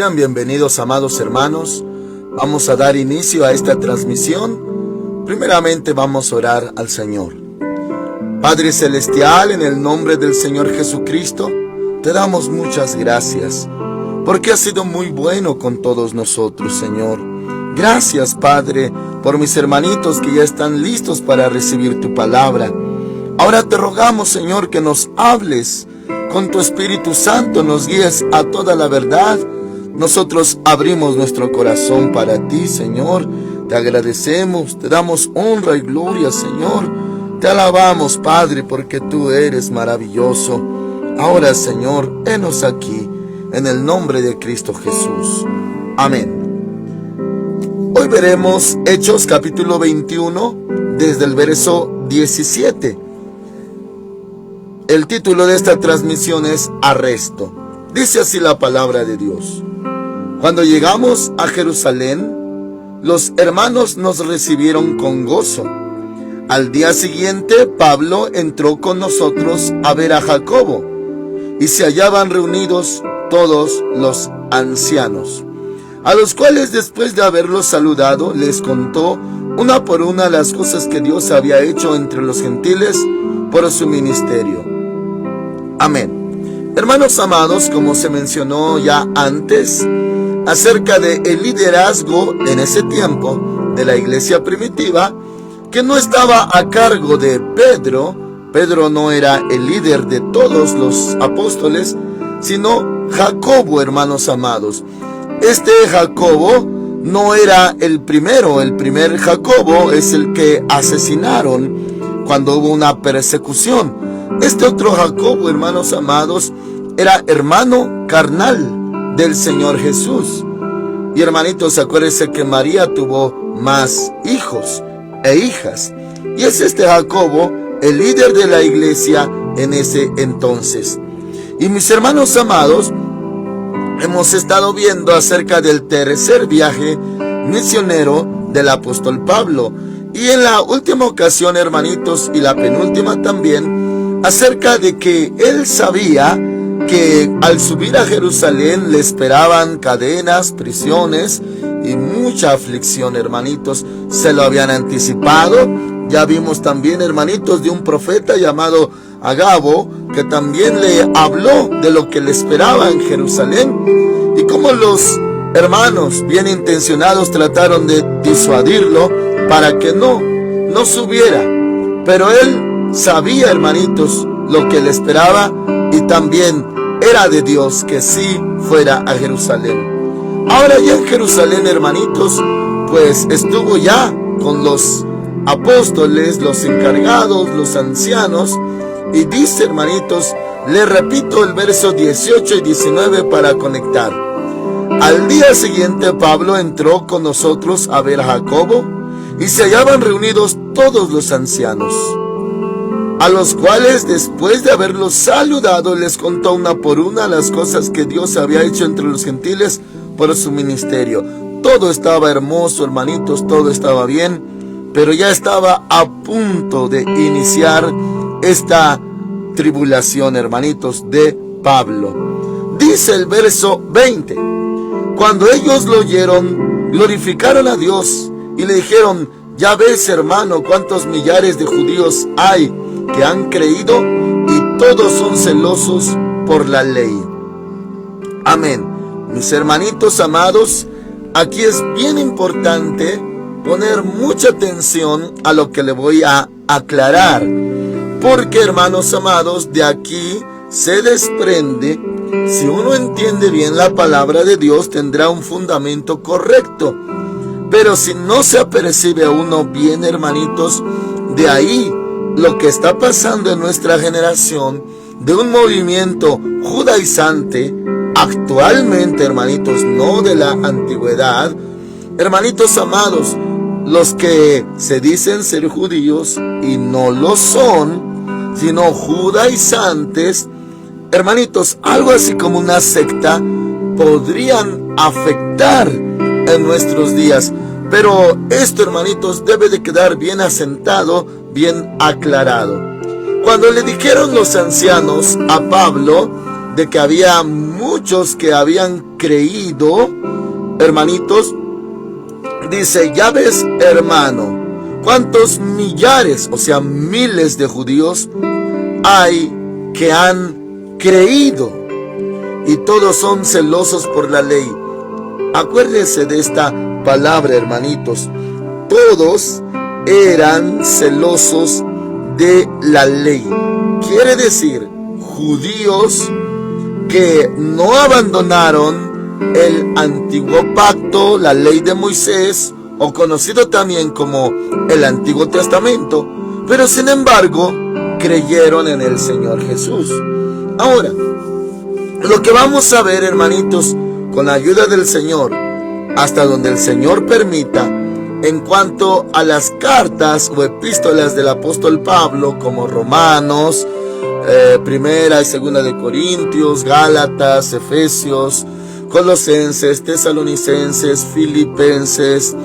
Sean bienvenidos, amados hermanos. Vamos a dar inicio a esta transmisión. Primeramente vamos a orar al Señor. Padre Celestial, en el nombre del Señor Jesucristo, te damos muchas gracias, porque has sido muy bueno con todos nosotros, Señor. Gracias, Padre, por mis hermanitos que ya están listos para recibir tu palabra. Ahora te rogamos, Señor, que nos hables con tu Espíritu Santo, nos guíes a toda la verdad. Nosotros abrimos nuestro corazón para ti, Señor. Te agradecemos, te damos honra y gloria, Señor. Te alabamos, Padre, porque tú eres maravilloso. Ahora, Señor, henos aquí, en el nombre de Cristo Jesús. Amén. Hoy veremos Hechos capítulo 21, desde el verso 17. El título de esta transmisión es Arresto. Dice así la palabra de Dios. Cuando llegamos a Jerusalén, los hermanos nos recibieron con gozo. Al día siguiente, Pablo entró con nosotros a ver a Jacobo, y se hallaban reunidos todos los ancianos, a los cuales después de haberlos saludado, les contó una por una las cosas que Dios había hecho entre los gentiles por su ministerio. Amén. Hermanos amados, como se mencionó ya antes, acerca del liderazgo en ese tiempo de la iglesia primitiva, que no estaba a cargo de Pedro. Pedro no era el líder de todos los apóstoles, sino Jacobo, hermanos amados. Este Jacobo no era el primero. El primer Jacobo es el que asesinaron cuando hubo una persecución. Este otro Jacobo, hermanos amados, era hermano carnal del Señor Jesús. Y hermanitos, acuérdense que María tuvo más hijos e hijas. Y es este Jacobo el líder de la iglesia en ese entonces. Y mis hermanos amados, hemos estado viendo acerca del tercer viaje misionero del apóstol Pablo. Y en la última ocasión, hermanitos, y la penúltima también, acerca de que él sabía que al subir a Jerusalén le esperaban cadenas, prisiones y mucha aflicción, hermanitos. Se lo habían anticipado. Ya vimos también, hermanitos, de un profeta llamado Agabo, que también le habló de lo que le esperaba en Jerusalén, y cómo los hermanos bien intencionados trataron de disuadirlo para que no subiera. Pero él sabía, hermanitos, lo que le esperaba, y también era de Dios que sí fuera a Jerusalén. Ahora ya en Jerusalén, hermanitos, pues estuvo ya con los apóstoles, los encargados, los ancianos, y dice, hermanitos, le repito el verso 18 y 19 para conectar. Al día siguiente Pablo entró con nosotros a ver a Jacobo, y se hallaban reunidos todos los ancianos, a los cuales después de haberlos saludado les contó una por una las cosas que Dios había hecho entre los gentiles por su ministerio. Todo estaba hermoso, hermanitos, todo estaba bien, pero ya estaba a punto de iniciar esta tribulación, hermanitos, de Pablo. Dice el verso 20: cuando ellos lo oyeron, glorificaron a Dios y le dijeron: ya ves, hermano, cuántos millares de judíos hay que han creído, y todos son celosos por la ley. Amén. Mis hermanitos amados, aquí es bien importante poner mucha atención a lo que le voy a aclarar, porque, hermanos amados, de aquí se desprende, si uno entiende bien la palabra de Dios, tendrá un fundamento correcto. Pero si no se apercibe a uno bien, hermanitos, de ahí lo que está pasando en nuestra generación, de un movimiento judaizante actualmente, hermanitos, no de la antigüedad. Hermanitos amados, los que se dicen ser judíos y no lo son, sino judaizantes, hermanitos, algo así como una secta, podrían afectar en nuestros días. Pero esto, hermanitos, debe de quedar bien asentado, bien aclarado. Cuando le dijeron los ancianos a Pablo de que había muchos que habían creído, hermanitos, dice, ya ves, hermano, cuántos millares, o sea, miles de judíos hay que han creído, y todos son celosos por la ley. Acuérdense de esta palabra, hermanitos. Todos eran celosos de la ley. Quiere decir, judíos que no abandonaron el antiguo pacto, la ley de Moisés, o conocido también como el Antiguo Testamento, pero sin embargo creyeron en el Señor Jesús. Ahora, lo que vamos a ver, hermanitos, con la ayuda del Señor, hasta donde el Señor permita, en cuanto a las cartas o epístolas del apóstol Pablo, como Romanos, Primera y Segunda de Corintios, Gálatas, Efesios, Colosenses, Tesalonicenses, Filipenses,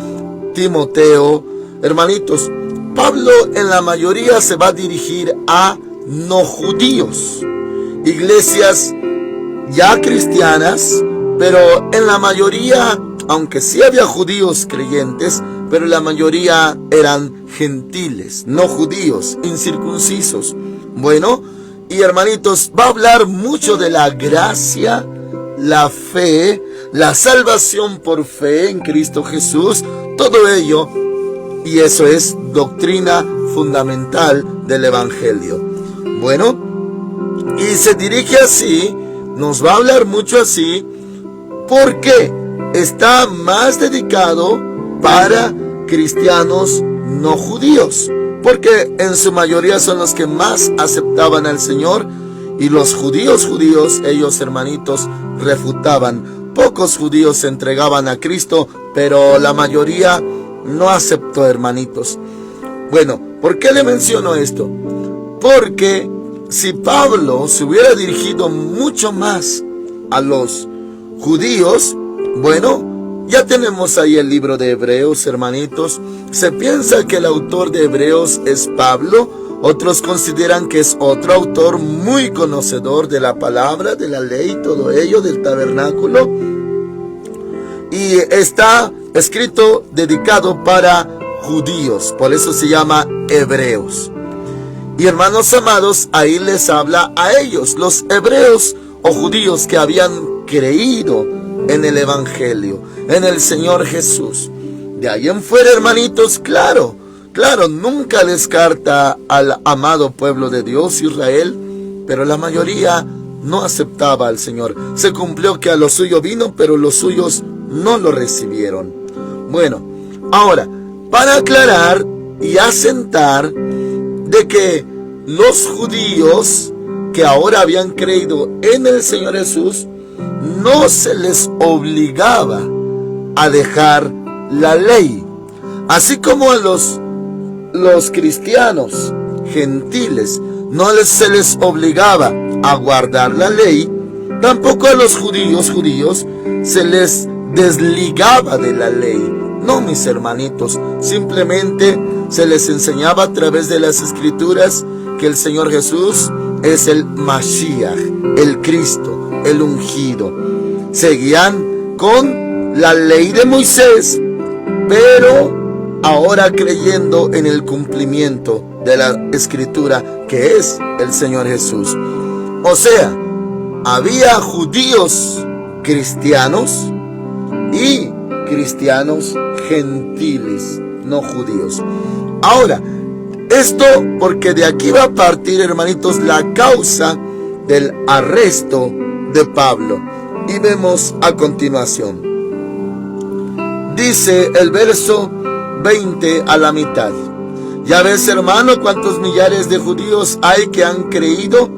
Timoteo, hermanitos, Pablo en la mayoría se va a dirigir a no judíos, iglesias ya cristianas, pero en la mayoría, aunque sí había judíos creyentes, pero la mayoría eran gentiles, no judíos, incircuncisos. Bueno, y hermanitos, va a hablar mucho de la gracia, la fe, la salvación por fe en Cristo Jesús, todo ello, y eso es doctrina fundamental del Evangelio. Bueno, y se dirige así, nos va a hablar mucho así, porque está más dedicado para cristianos no judíos, porque en su mayoría son los que más aceptaban al Señor, y los judíos, ellos, hermanitos, refutaban. Pocos judíos se entregaban a Cristo, pero la mayoría no aceptó, hermanitos. Bueno, ¿por qué le menciono esto? Porque si Pablo se hubiera dirigido mucho más a los judíos, bueno, ya tenemos ahí el libro de Hebreos, hermanitos. Se piensa que el autor de Hebreos es Pablo. Otros consideran que es otro autor muy conocedor de la palabra, de la ley, todo ello, del tabernáculo. Y está escrito, dedicado para judíos. Por eso se llama Hebreos. Y hermanos amados, ahí les habla a ellos, los hebreos o judíos que habían creído en el Evangelio, en el Señor Jesús. De ahí en fuera, hermanitos, claro, nunca descarta al amado pueblo de Dios, Israel, pero la mayoría no aceptaba al Señor. Se cumplió que a lo suyo vino, pero los suyos no lo recibieron. Bueno, ahora, para aclarar y asentar de que los judíos que ahora habían creído en el Señor Jesús, no se les obligaba a dejar la ley, así como a los cristianos gentiles no se les obligaba a guardar la ley, tampoco a los judíos se les desligaba de la ley. No, mis hermanitos, simplemente se les enseñaba a través de las escrituras que el Señor Jesús es el Mashiach, el Cristo, el ungido. Seguían con la ley de Moisés, pero ahora creyendo en el cumplimiento de la escritura, que es el Señor Jesús. O sea, había judíos cristianos y cristianos gentiles, no judíos. Ahora, esto porque de aquí va a partir, hermanitos, la causa del arresto de Pablo. Y vemos a continuación. Dice el verso 20 a la mitad. Ya ves, hermano, cuántos millares de judíos hay que han creído,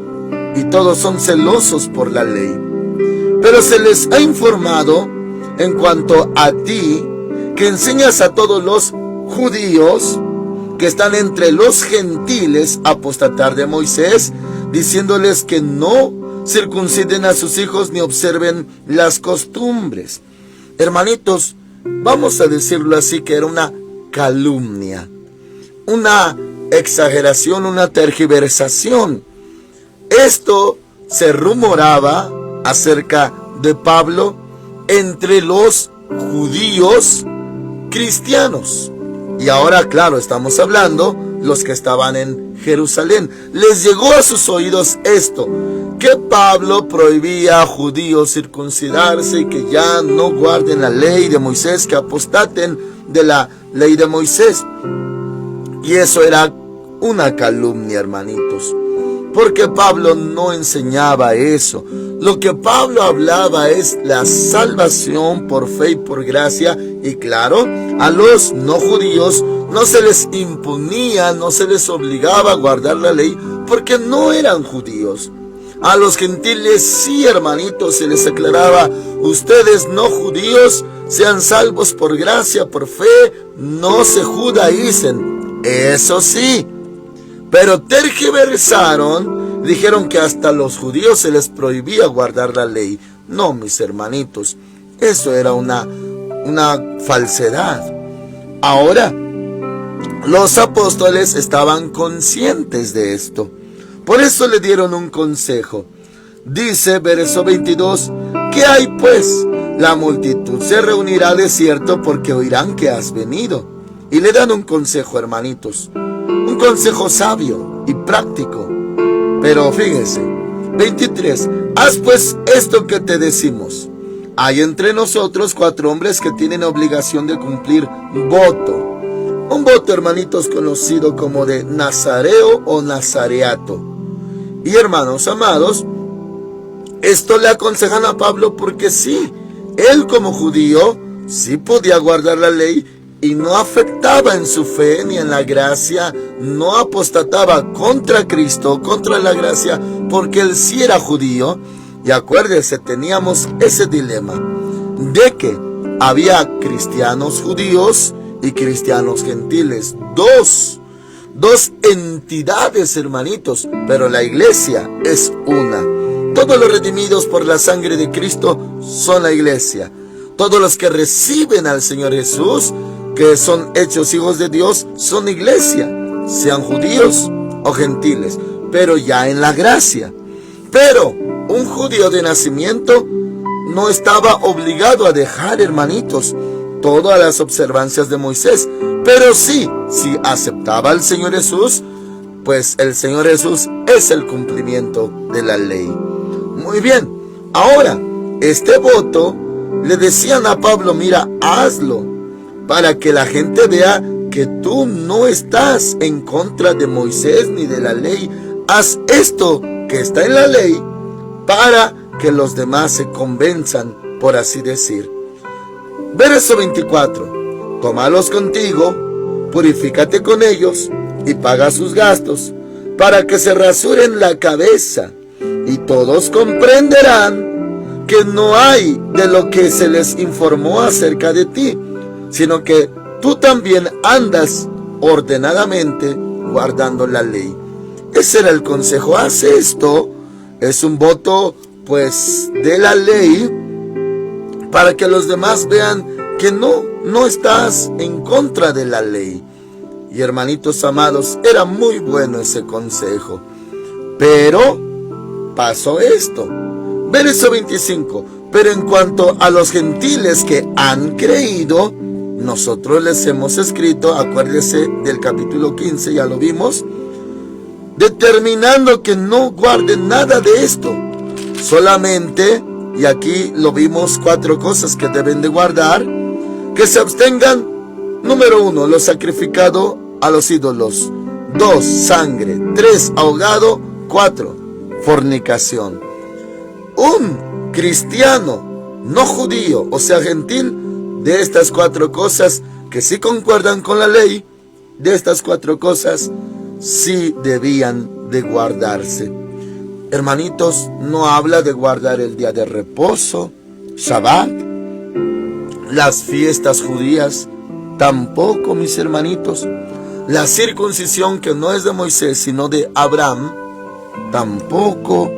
y todos son celosos por la ley. Pero se les ha informado en cuanto a ti, que enseñas a todos los judíos que están entre los gentiles a apostatar de Moisés, diciéndoles que no circunciden a sus hijos ni observen las costumbres. Hermanitos, vamos a decirlo así, que era una calumnia, una exageración, una tergiversación. Esto se rumoraba acerca de Pablo entre los judíos cristianos. Y ahora, claro, estamos hablando los que estaban en Jerusalén. Les llegó a sus oídos esto, que Pablo prohibía a judíos circuncidarse y que ya no guarden la ley de Moisés, que apostaten de la ley de Moisés. Y eso era una calumnia, hermanitos, porque Pablo no enseñaba eso. Lo que Pablo hablaba es la salvación por fe y por gracia. Y claro, a los no judíos no se les imponía, no se les obligaba a guardar la ley porque no eran judíos. A los gentiles sí, hermanitos, se les aclaraba: ustedes no judíos sean salvos por gracia, por fe, no se judaicen. Eso sí, pero tergiversaron, dijeron que hasta los judíos se les prohibía guardar la ley. No, mis hermanitos, eso era una falsedad. Ahora, los apóstoles estaban conscientes de esto. Por eso le dieron un consejo. Dice, verso 22, ¿qué hay pues? La multitud se reunirá de cierto porque oirán que has venido. Y le dan un consejo, hermanitos. Un consejo sabio y práctico. Pero fíjense, 23, haz pues esto que te decimos. Hay entre nosotros 4 hombres que tienen obligación de cumplir voto. Un voto, hermanitos, conocido como de nazareo o nazareato. Y hermanos amados, esto le aconsejan a Pablo porque sí, él como judío sí podía guardar la ley y no afectaba en su fe ni en la gracia, no apostataba contra Cristo, contra la gracia, porque él sí era judío. Y acuérdense, teníamos ese dilema de que había cristianos judíos y cristianos gentiles, dos entidades, hermanitos, pero la iglesia es una. Todos los redimidos por la sangre de Cristo son la iglesia. Todos los que reciben al Señor Jesús, que son hechos hijos de Dios, son iglesia, sean judíos o gentiles, pero ya en la gracia. Pero un judío de nacimiento no estaba obligado a dejar, hermanitos, todas las observancias de Moisés, pero sí, si aceptaba al Señor Jesús, pues el Señor Jesús es el cumplimiento de la ley. Muy bien, ahora, este voto le decían a Pablo: mira, hazlo, para que la gente vea que tú no estás en contra de Moisés ni de la ley. Haz esto que está en la ley para que los demás se convenzan, por así decir. Verso 24, tómalos contigo, purifícate con ellos y paga sus gastos, para que se rasuren la cabeza, y todos comprenderán que no hay de lo que se les informó acerca de ti, sino que tú también andas ordenadamente guardando la ley. Ese era el consejo. Haz esto. Es un voto, pues, de la ley, para que los demás vean que no estás en contra de la ley. Y hermanitos amados, era muy bueno ese consejo. Pero pasó esto. Verso 25. Pero en cuanto a los gentiles que han creído, nosotros les hemos escrito, acuérdese del capítulo 15, ya lo vimos, determinando que no guarden nada de esto, solamente, y aquí lo vimos, 4 cosas que deben de guardar: que se abstengan, número 1, lo sacrificado a los ídolos; 2, sangre; 3, ahogado; 4, fornicación. Un cristiano no judío, o sea gentil, de estas 4 cosas que sí concuerdan con la ley, de estas 4 cosas sí debían de guardarse. Hermanitos, no habla de guardar el día de reposo, Shabbat, las fiestas judías, tampoco, mis hermanitos. La circuncisión, que no es de Moisés sino de Abraham, tampoco.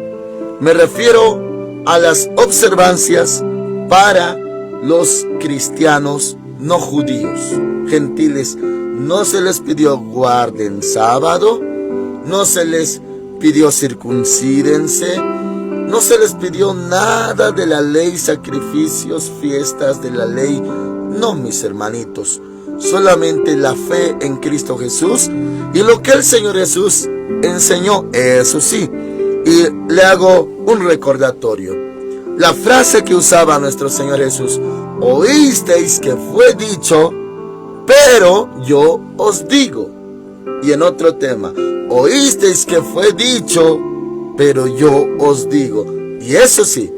Me refiero a las observancias para los cristianos no judíos, gentiles. No se les pidió guarden sábado, no se les pidió circuncídense, No se les pidió nada de la ley, sacrificios, fiestas de la ley. No, mis hermanitos. Solamente la fe en Cristo Jesús y lo que el Señor Jesús enseñó, eso sí. Y le hago un recordatorio. La frase que usaba nuestro Señor Jesús: oísteis que fue dicho, pero yo os digo. Y en otro tema: oísteis que fue dicho, pero yo os digo. Y eso sí,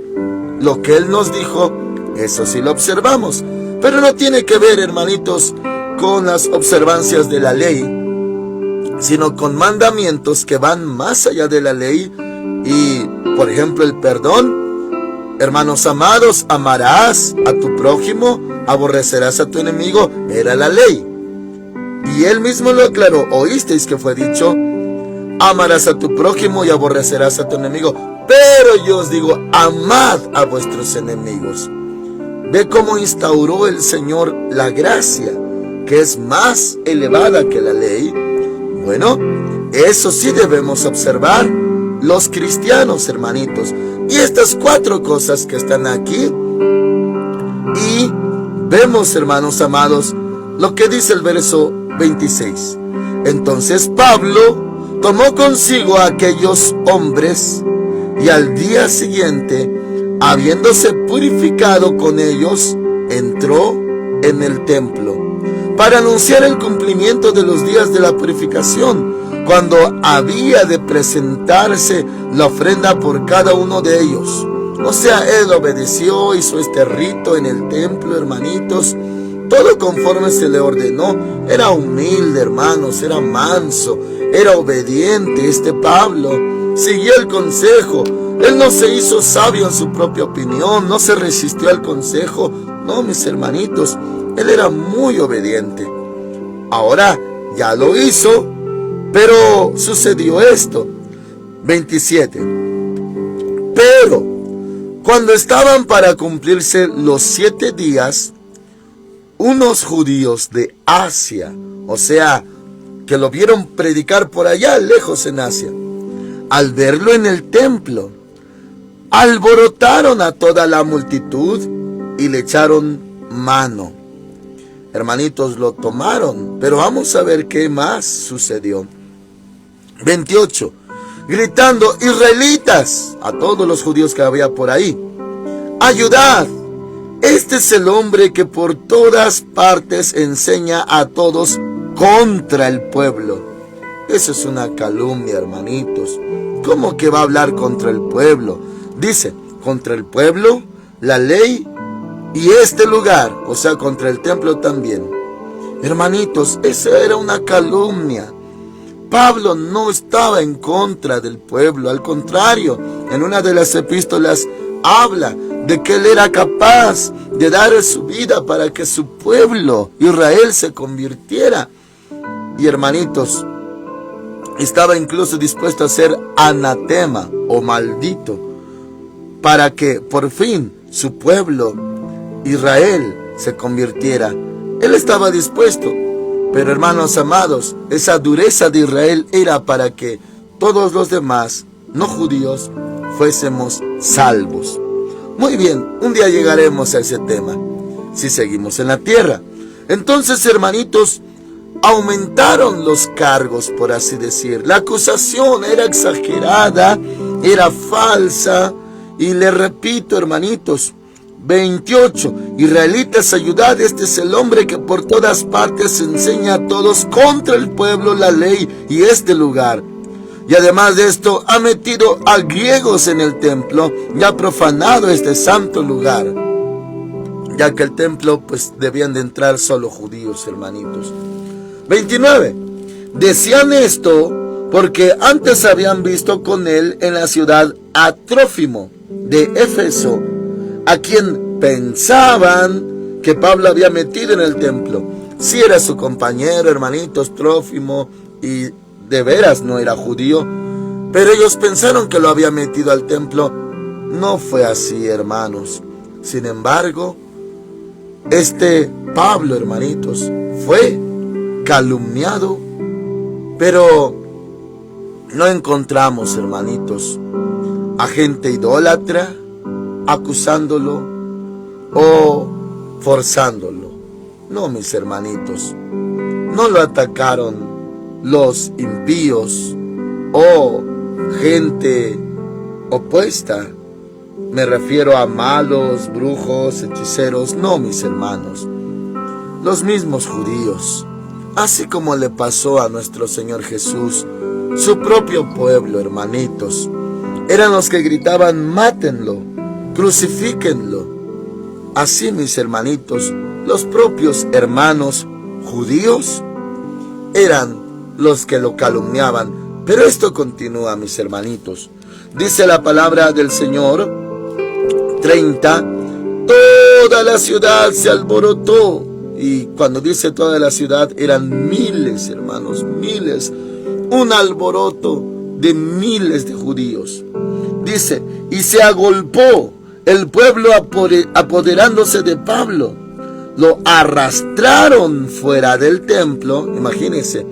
lo que Él nos dijo, eso sí lo observamos. Pero no tiene que ver, hermanitos, con las observancias de la ley, sino con mandamientos que van más allá de la ley. Y, por ejemplo, el perdón. Hermanos amados, amarás a tu prójimo, aborrecerás a tu enemigo, era la ley. Y Él mismo lo aclaró: oísteis que fue dicho, amarás a tu prójimo y aborrecerás a tu enemigo, pero yo os digo, amad a vuestros enemigos. Ve cómo instauró el Señor la gracia, que es más elevada que la ley. Bueno, eso sí debemos observar los cristianos, hermanitos. Y estas 4 cosas que están aquí. Y vemos, hermanos amados, lo que dice el verso 26. Entonces Pablo tomó consigo a aquellos hombres, y al día siguiente, habiéndose purificado con ellos, entró en el templo para anunciar el cumplimiento de los días de la purificación, cuando había de presentarse la ofrenda por cada uno de ellos. O sea, Él obedeció, hizo este rito en el templo, hermanitos, todo conforme se le ordenó. Era humilde, hermanos, era manso, era obediente. Este Pablo siguió el consejo. Él no se hizo sabio en su propia opinión, no se resistió al consejo. No, mis hermanitos, él era muy obediente. Ahora ya lo hizo, pero sucedió esto. 27. Pero cuando estaban para cumplirse los 7 días, unos judíos de Asia, o sea, que lo vieron predicar por allá lejos en Asia, al verlo en el templo, alborotaron a toda la multitud y le echaron mano. Hermanitos, lo tomaron, pero vamos a ver qué más sucedió. 28. Gritando: israelitas, a todos los judíos que había por ahí, ayudad, este es el hombre que por todas partes enseña a todos contra el pueblo. Eso es una calumnia, hermanitos. ¿Cómo que va a hablar contra el pueblo? Dice, contra el pueblo, la ley y este lugar, o sea, contra el templo también. Hermanitos, esa era una calumnia. Pablo no estaba en contra del pueblo, al contrario, en una de las epístolas habla de que él era capaz de dar su vida para que su pueblo, Israel, se convirtiera. Y hermanitos, estaba incluso dispuesto a ser anatema o maldito para que por fin su pueblo, Israel, se convirtiera. Él estaba dispuesto. Pero hermanos amados, esa dureza de Israel era para que todos los demás, no judíos, fuésemos salvos. Muy bien, un día llegaremos a ese tema, si seguimos en la tierra. Entonces, hermanitos, aumentaron los cargos, por así decir. La acusación era exagerada, era falsa. Y le repito, hermanitos, 28. Israelitas, ayudad, este es el hombre que por todas partes enseña a todos contra el pueblo, la ley y este lugar. Y además de esto, ha metido a griegos en el templo y ha profanado este santo lugar, ya que el templo pues debían de entrar solo judíos, hermanitos. 29. Decían esto porque antes habían visto con él en la ciudad a Trófimo de Éfeso, a quien pensaban que Pablo había metido en el templo. Si era su compañero, hermanitos, Trófimo, y de veras no era judío, pero ellos pensaron que lo había metido al templo. No fue así, hermanos. Sin embargo, este Pablo, hermanitos, fue calumniado, pero no encontramos, hermanitos, a gente idólatra, acusándolo o forzándolo. No, mis hermanitos, no lo atacaron los impíos o gente opuesta. Me refiero a malos, brujos, hechiceros. No, mis hermanos, los mismos judíos, así como le pasó a nuestro Señor Jesús, su propio pueblo, hermanitos, eran los que gritaban: mátenlo, crucifíquenlo. Así, mis hermanitos, los propios hermanos judíos eran los que lo calumniaban. Pero esto continúa, mis hermanitos. Dice la palabra del Señor 30, toda la ciudad se alborotó. Y cuando dice toda la ciudad, eran miles, hermanos, miles. Un alboroto de miles de judíos. Dice, y se agolpó el pueblo apoderándose de Pablo. Lo arrastraron fuera del templo. Imagínense,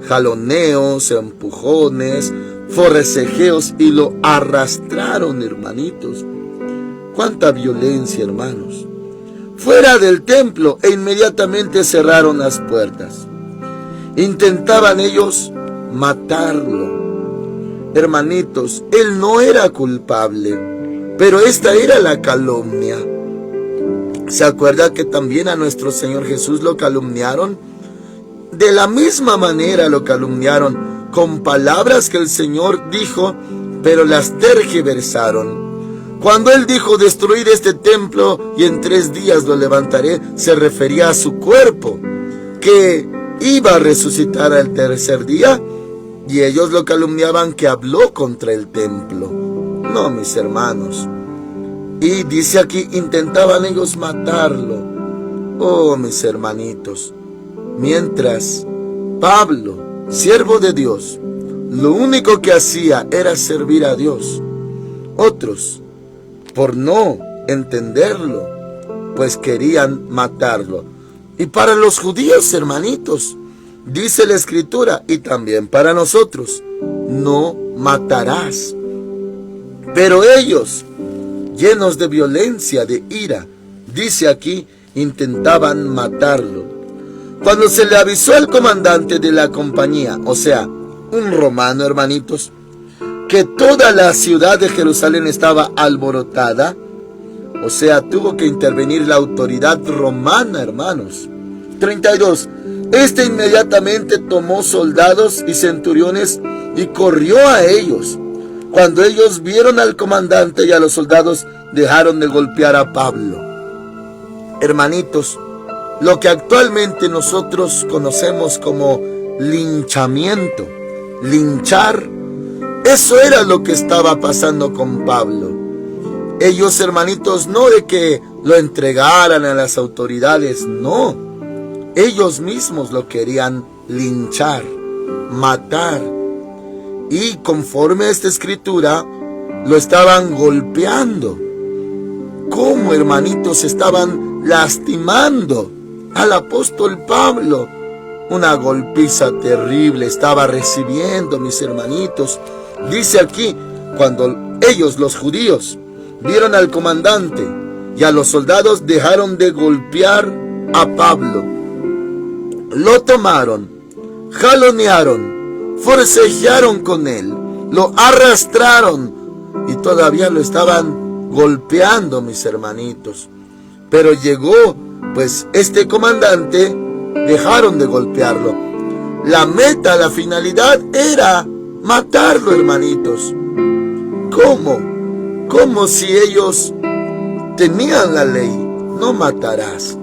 jaloneos, empujones, forcejeos, y lo arrastraron, hermanitos. Cuánta violencia, hermanos. Fuera del templo, e inmediatamente cerraron las puertas. Intentaban ellos matarlo. Hermanitos, él no era culpable, pero esta era la calumnia. ¿Se acuerda que también a nuestro Señor Jesús lo calumniaron? De la misma manera lo calumniaron, con palabras que el Señor dijo, pero las tergiversaron. Cuando Él dijo: destruid este templo y en 3 días lo levantaré, se refería a su cuerpo, que iba a resucitar al 3er día, y ellos lo calumniaban que habló contra el templo. No, mis hermanos. Y dice aquí, intentaban ellos matarlo. Oh, mis hermanitos. Mientras Pablo, siervo de Dios, lo único que hacía era servir a Dios. Otros, por no entenderlo, pues querían matarlo. Y para los judíos, hermanitos, dice la Escritura, y también para nosotros: no matarás. Pero ellos, llenos de violencia, de ira, dice aquí, intentaban matarlo. Cuando se le avisó al comandante de la compañía, o sea, un romano, hermanitos, que toda la ciudad de Jerusalén estaba alborotada, o sea, tuvo que intervenir la autoridad romana, hermanos. 32. Este inmediatamente tomó soldados y centuriones y corrió a ellos. Cuando ellos vieron al comandante y a los soldados, dejaron de golpear a Pablo. Hermanitos, lo que actualmente nosotros conocemos como linchamiento, linchar, eso era lo que estaba pasando con Pablo. Ellos, hermanitos, no de que lo entregaran a las autoridades, no. Ellos mismos lo querían linchar, matar. Y conforme a esta escritura, lo estaban golpeando. ¿Cómo, hermanitos, estaban lastimando al apóstol Pablo? Una golpiza terrible estaba recibiendo, mis hermanitos. Dice aquí, cuando ellos, los judíos, vieron al comandante y a los soldados, dejaron de golpear a Pablo. Lo tomaron, jalonearon, forcejearon con él, lo arrastraron y todavía lo estaban golpeando, mis hermanitos. Pero llegó, pues, este comandante, dejaron de golpearlo. La meta, la finalidad era matarlo, hermanitos. ¿Cómo? Como si ellos tenían la ley: no matarás.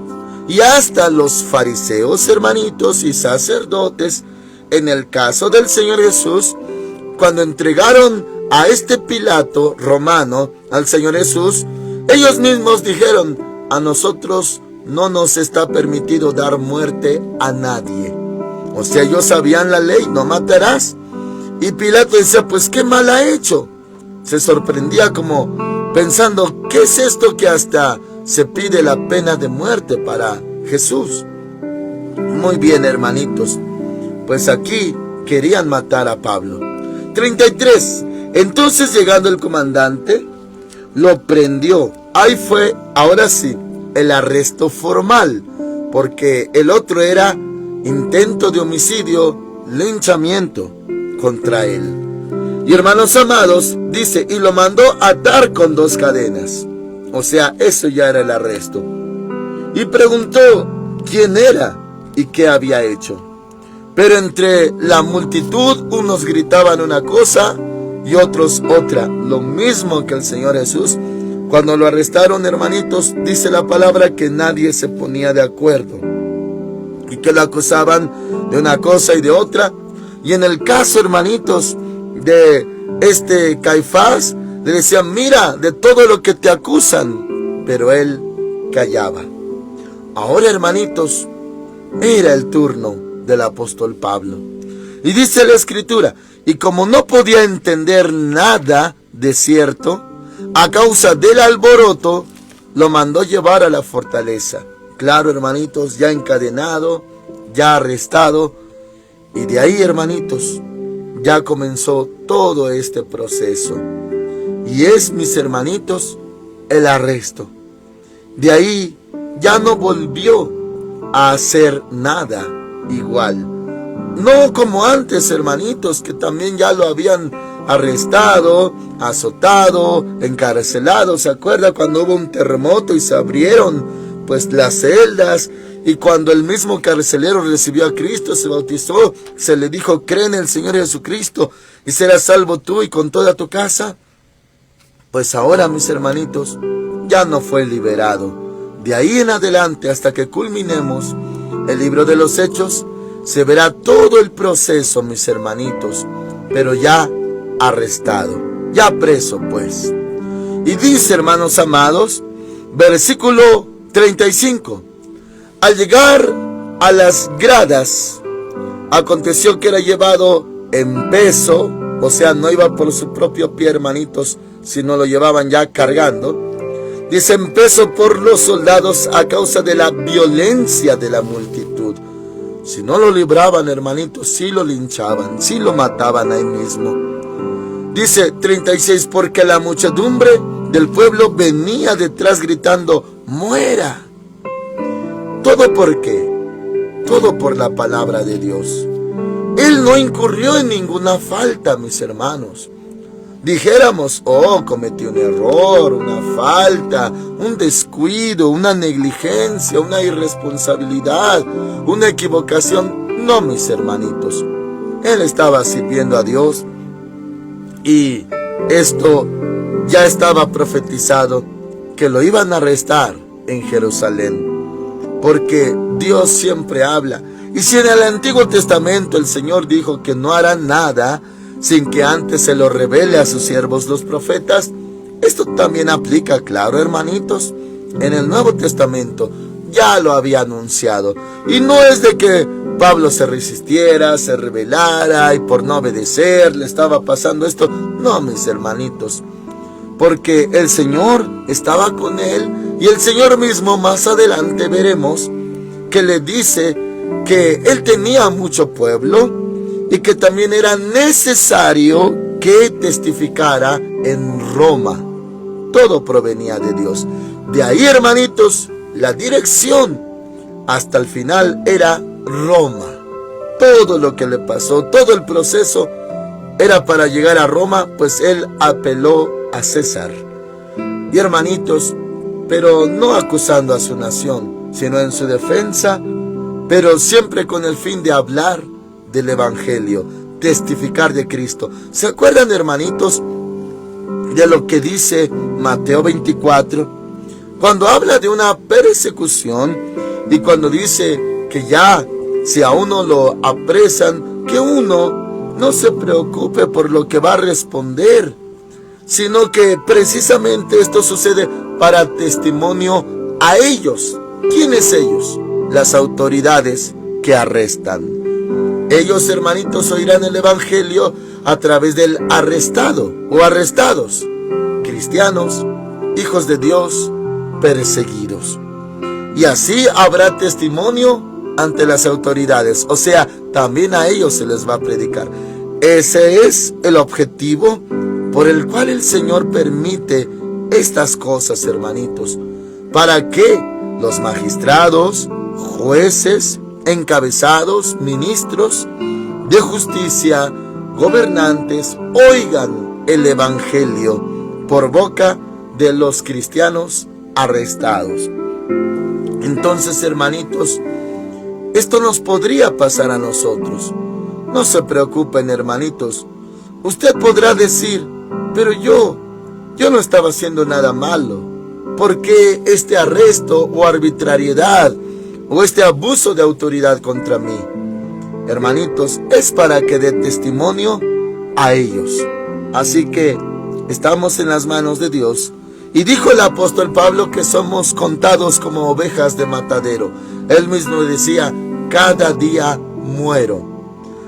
Y hasta los fariseos, hermanitos, y sacerdotes, en el caso del Señor Jesús, cuando entregaron a este Pilato romano al Señor Jesús, ellos mismos dijeron: a nosotros no nos está permitido dar muerte a nadie. O sea, ellos sabían la ley: no matarás. Y Pilato decía: pues qué mal ha hecho. Se sorprendía como pensando: ¿qué es esto que hasta se pide la pena de muerte para Jesús? Muy bien, hermanitos, pues aquí querían matar a Pablo. 33. Entonces, llegando el comandante, lo prendió. Ahí fue, ahora sí, el arresto formal, porque el otro era intento de homicidio, linchamiento contra él. Y hermanos amados, dice, y lo mandó atar con 2 cadenas. O sea, eso ya era el arresto. Y preguntó quién era y qué había hecho. Pero entre la multitud, unos gritaban una cosa y otros otra. Lo mismo que el Señor Jesús. Cuando lo arrestaron, hermanitos, dice la palabra que nadie se ponía de acuerdo. Y que lo acusaban de una cosa y de otra. Y en el caso, hermanitos, de Caifás, le decían, mira, de todo lo que te acusan. Pero él callaba. Ahora, hermanitos, era el turno del apóstol Pablo. Y dice la Escritura, y como no podía entender nada de cierto, a causa del alboroto, lo mandó llevar a la fortaleza. Claro, hermanitos, ya encadenado, ya arrestado. Y de ahí, hermanitos, ya comenzó todo este proceso. Y es, mis hermanitos, el arresto. De ahí ya no volvió a hacer nada igual. No como antes, hermanitos, que también ya lo habían arrestado, azotado, encarcelado. ¿Se acuerda cuando hubo un terremoto y se abrieron pues las celdas? Y cuando el mismo carcelero recibió a Cristo, se bautizó, se le dijo, cree en el Señor Jesucristo y serás salvo tú y con toda tu casa. Pues ahora, mis hermanitos, ya no fue liberado. De ahí en adelante, hasta que culminemos el libro de los Hechos, se verá todo el proceso, mis hermanitos, pero ya arrestado, ya preso pues. Y dice, hermanos amados, versículo 35, al llegar a las gradas, aconteció que era llevado en peso, o sea, no iba por su propio pie, hermanitos, sino lo llevaban ya cargando. Dice, en peso por los soldados a causa de la violencia de la multitud. Si no lo libraban, hermanitos, sí lo linchaban, sí lo mataban ahí mismo. Dice 36, porque la muchedumbre del pueblo venía detrás gritando, muera. ¿Todo por qué? Todo por la palabra de Dios. Él no incurrió en ninguna falta, mis hermanos. Dijéramos, oh, cometió un error, una falta, un descuido, una negligencia, una irresponsabilidad, una equivocación. No, mis hermanitos. Él estaba sirviendo a Dios y esto ya estaba profetizado, que lo iban a arrestar en Jerusalén. Porque Dios siempre habla. Y si en el Antiguo Testamento el Señor dijo que no hará nada sin que antes se lo revele a sus siervos los profetas, esto también aplica, claro, hermanitos. En el Nuevo Testamento ya lo había anunciado. Y no es de que Pablo se resistiera, se rebelara y por no obedecer le estaba pasando esto. No, mis hermanitos. Porque el Señor estaba con él y el Señor mismo más adelante veremos que le dice que él tenía mucho pueblo y que también era necesario que testificara en Roma. Todo provenía de Dios. De ahí, hermanitos, la dirección hasta el final era Roma. Todo lo que le pasó, todo el proceso era para llegar a Roma, pues él apeló a César. Y hermanitos, pero no acusando a su nación, sino en su defensa, pero siempre con el fin de hablar del Evangelio, testificar de Cristo. ¿Se acuerdan, hermanitos, de lo que dice Mateo 24? Cuando habla de una persecución y cuando dice que ya si a uno lo apresan, que uno no se preocupe por lo que va a responder, sino que precisamente esto sucede para testimonio a ellos. ¿Quiénes ellos? Las autoridades que arrestan. Ellos, hermanitos, oirán el Evangelio a través del arrestado o arrestados, cristianos, hijos de Dios, perseguidos. Y así habrá testimonio ante las autoridades, o sea, también a ellos se les va a predicar. Ese es el objetivo por el cual el Señor permite estas cosas, hermanitos, para que los magistrados, jueces, encabezados, ministros de justicia, gobernantes, oigan el evangelio por boca de los cristianos arrestados. Entonces, hermanitos, esto nos podría pasar a nosotros. No se preocupen, hermanitos. Usted podrá decir, pero yo no estaba haciendo nada malo. ¿Por qué este arresto o arbitrariedad o este abuso de autoridad contra mí? Hermanitos, es para que dé testimonio a ellos. Así que estamos en las manos de Dios. Y dijo el apóstol Pablo que somos contados como ovejas de matadero. Él mismo decía, cada día muero.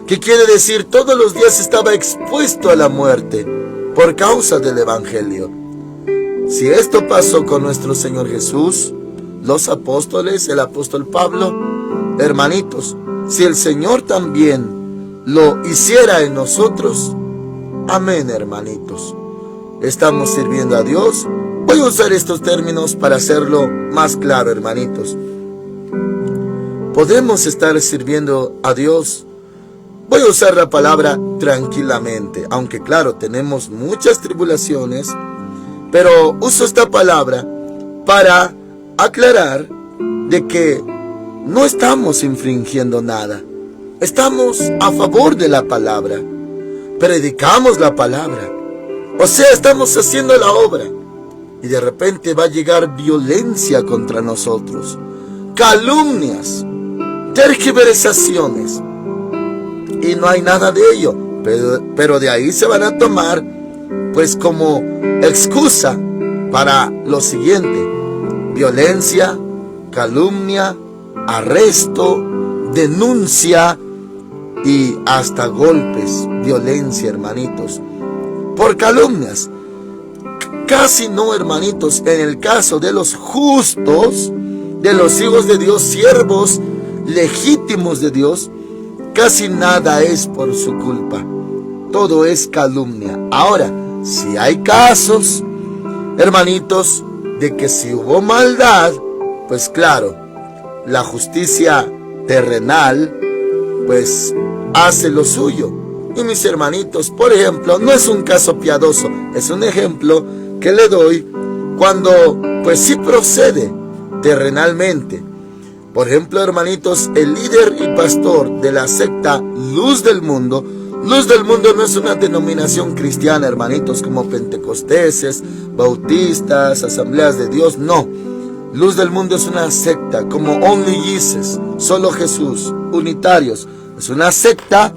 ¿Qué quiere decir? Todos los días estaba expuesto a la muerte por causa del evangelio. Si esto pasó con nuestro Señor Jesús, los apóstoles, el apóstol Pablo, hermanitos, si el Señor también lo hiciera en nosotros, amén, hermanitos. Estamos sirviendo a Dios. Voy a usar estos términos para hacerlo más claro, hermanitos. Podemos estar sirviendo a Dios. Voy a usar la palabra tranquilamente, aunque claro, tenemos muchas tribulaciones, pero uso esta palabra para aclarar de que no estamos infringiendo nada. Estamos a favor de la palabra. Predicamos la palabra. O sea, estamos haciendo la obra. Y de repente va a llegar violencia contra nosotros. Calumnias. Tergiversaciones. Y no hay nada de ello. Pero de ahí se van a tomar pues como excusa para lo siguiente: violencia, calumnia, arresto, denuncia y hasta golpes, violencia, hermanitos, por calumnias. Casi no, hermanitos, en el caso de los justos, de los hijos de Dios, siervos legítimos de Dios, casi nada es por su culpa. Todo es calumnia. Ahora, si hay casos, hermanitos, de que si hubo maldad, pues claro, la justicia terrenal pues hace lo suyo. Y mis hermanitos, por ejemplo, no es un caso piadoso, es un ejemplo que le doy cuando pues sí procede terrenalmente. Por ejemplo, hermanitos, el líder y pastor de la secta Luz del Mundo no es una denominación cristiana, hermanitos, como pentecosteses, bautistas, asambleas de Dios, no. Luz del Mundo es una secta como Only Jesus, solo Jesús, unitarios. Es una secta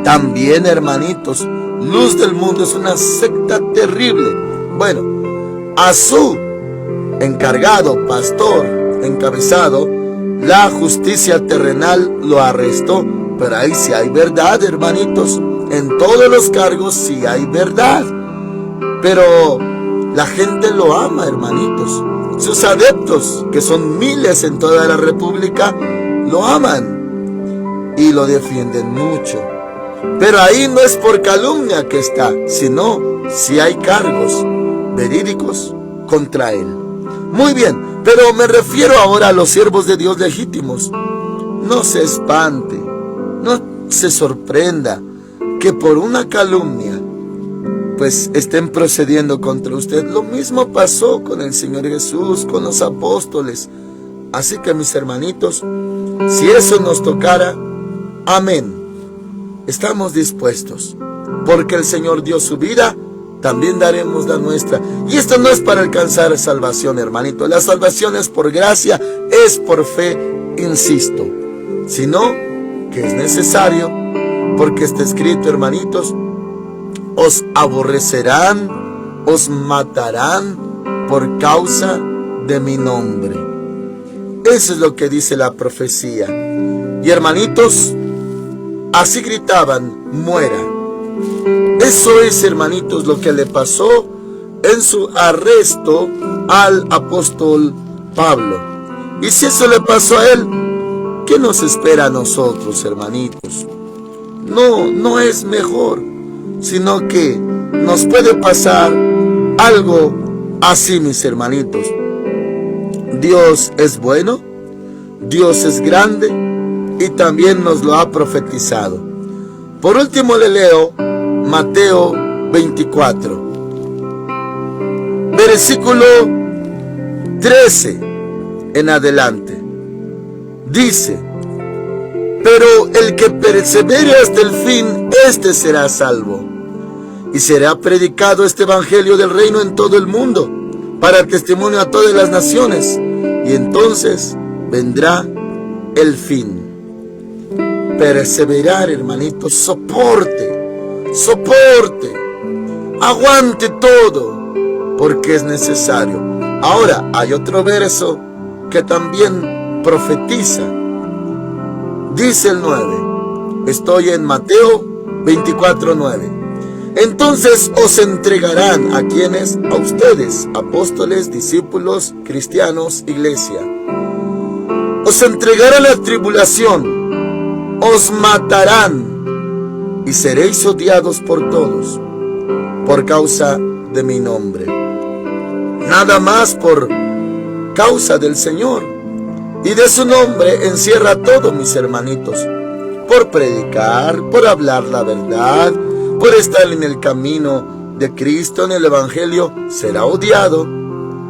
también, hermanitos. Luz del Mundo es una secta terrible. Bueno, a su encargado, pastor, encabezado, la justicia terrenal lo arrestó. Pero ahí sí hay verdad, hermanitos. En todos los cargos sí hay verdad. Pero la gente lo ama, hermanitos. Sus adeptos, que son miles en toda la república, lo aman y lo defienden mucho. Pero ahí no es por calumnia que está, sino si hay cargos verídicos contra él. Muy bien, pero me refiero ahora a los siervos de Dios legítimos. No se espante, no se sorprenda que por una calumnia pues estén procediendo contra usted. Lo mismo pasó con el Señor Jesús, con los apóstoles. Así que, mis hermanitos, si eso nos tocara, amén, estamos dispuestos, porque el Señor dio su vida, también daremos la nuestra. Y esto no es para alcanzar salvación, hermanito. La salvación es por gracia, es por fe, insisto, sino que es necesario, porque está escrito, hermanitos: os aborrecerán, os matarán por causa de mi nombre. Eso es lo que dice la profecía. Y hermanitos, así gritaban: muera. Eso es, hermanitos, lo que le pasó en su arresto al apóstol Pablo. Y si eso le pasó a él, ¿qué nos espera a nosotros, hermanitos? No es mejor, sino que nos puede pasar algo así, mis hermanitos. Dios es bueno, Dios es grande y también nos lo ha profetizado. Por último le leo Mateo 24, versículo 13 en adelante. Dice: pero el que persevere hasta el fin, este será salvo. Y será predicado este evangelio del reino en todo el mundo, para testimonio a todas las naciones. Y entonces vendrá el fin. Perseverar, hermanitos, soporte, aguante todo, porque es necesario. Ahora, hay otro verso que también profetiza. Dice el 9, estoy en Mateo 24:9. Entonces os entregarán a quienes, a ustedes, apóstoles, discípulos, cristianos, iglesia. Os entregarán a la tribulación, os matarán y seréis odiados por todos, por causa de mi nombre. Nada más por causa del Señor y de su nombre encierra todo, mis hermanitos, por predicar, por hablar la verdad, por estar en el camino de Cristo, en el Evangelio, será odiado,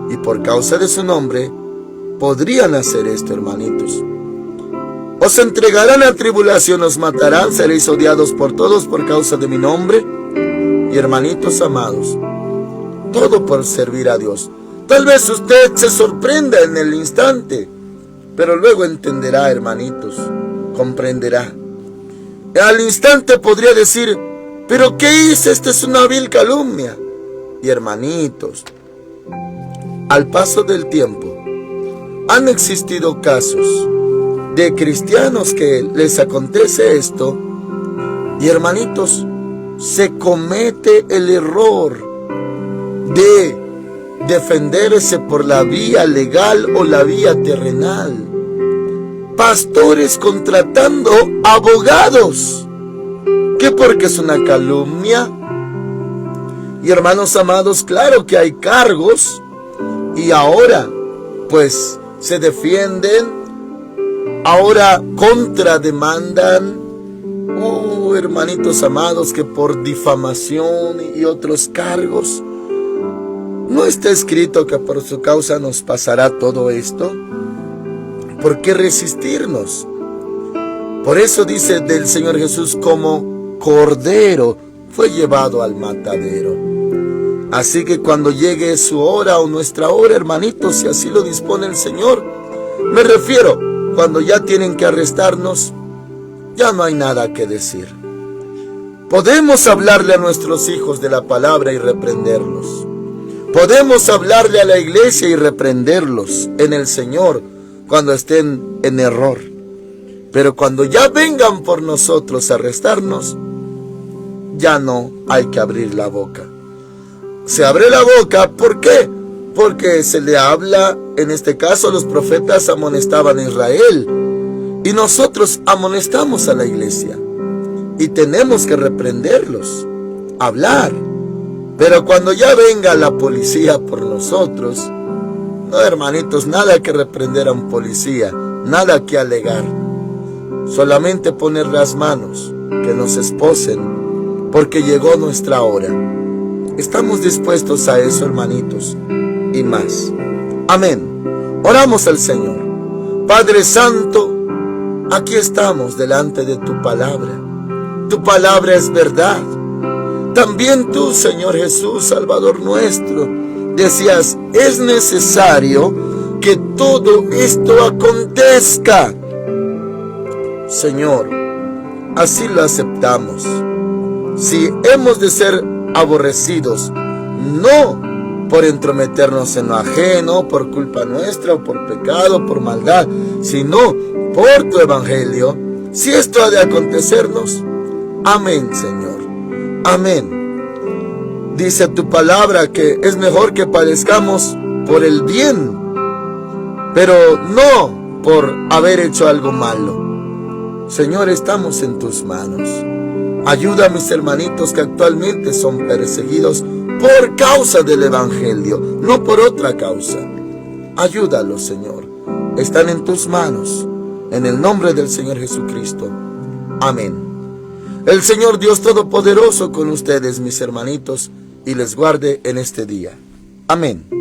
y por causa de su nombre podrían hacer esto, hermanitos. Os entregarán a tribulación, os matarán, seréis odiados por todos por causa de mi nombre. Y hermanitos amados, todo por servir a Dios. Tal vez usted se sorprenda en el instante, pero luego entenderá, hermanitos, comprenderá. Al instante podría decir: ¿pero qué hice? Esta es una vil calumnia. Y hermanitos, al paso del tiempo, han existido casos de cristianos que les acontece esto, y hermanitos, se comete el error de defenderse por la vía legal o la vía terrenal. Pastores contratando abogados, que porque es una calumnia. Y hermanos amados, claro que hay cargos, y ahora pues se defienden, ahora contrademandan, hermanitos amados, que por difamación y otros cargos. ¿No está escrito que por su causa nos pasará todo esto? ¿Por qué resistirnos? Por eso dice del Señor Jesús: como cordero fue llevado al matadero. Así que cuando llegue su hora o nuestra hora, hermanitos, si así lo dispone el Señor, me refiero, cuando ya tienen que arrestarnos, ya no hay nada que decir. Podemos hablarle a nuestros hijos de la palabra y reprenderlos. Podemos hablarle a la iglesia y reprenderlos en el Señor cuando estén en error. Pero cuando ya vengan por nosotros a arrestarnos, ya no hay que abrir la boca. Se abre la boca, ¿por qué? Porque se le habla, en este caso los profetas amonestaban a Israel, y nosotros amonestamos a la iglesia, y tenemos que reprenderlos, hablar. Pero cuando ya venga la policía por nosotros, no, hermanitos, nada que reprender a un policía, nada que alegar. Solamente poner las manos, que nos esposen, porque llegó nuestra hora. Estamos dispuestos a eso, hermanitos, y más. Amén. Oramos al Señor. Padre Santo, aquí estamos delante de tu palabra. Tu palabra es verdad. También tú, Señor Jesús, Salvador nuestro, decías: es necesario que todo esto acontezca. Señor, así lo aceptamos. Si hemos de ser aborrecidos, no por entrometernos en lo ajeno, por culpa nuestra o por pecado, por maldad, sino por tu evangelio, si esto ha de acontecernos, amén, Señor, amén. Dice tu palabra que es mejor que padezcamos por el bien, pero no por haber hecho algo malo. Señor, estamos en tus manos. Ayuda a mis hermanitos que actualmente son perseguidos por causa del Evangelio, no por otra causa. Ayúdalos, Señor. Están en tus manos. En el nombre del Señor Jesucristo. Amén. El Señor Dios Todopoderoso con ustedes, mis hermanitos, y les guarde en este día. Amén.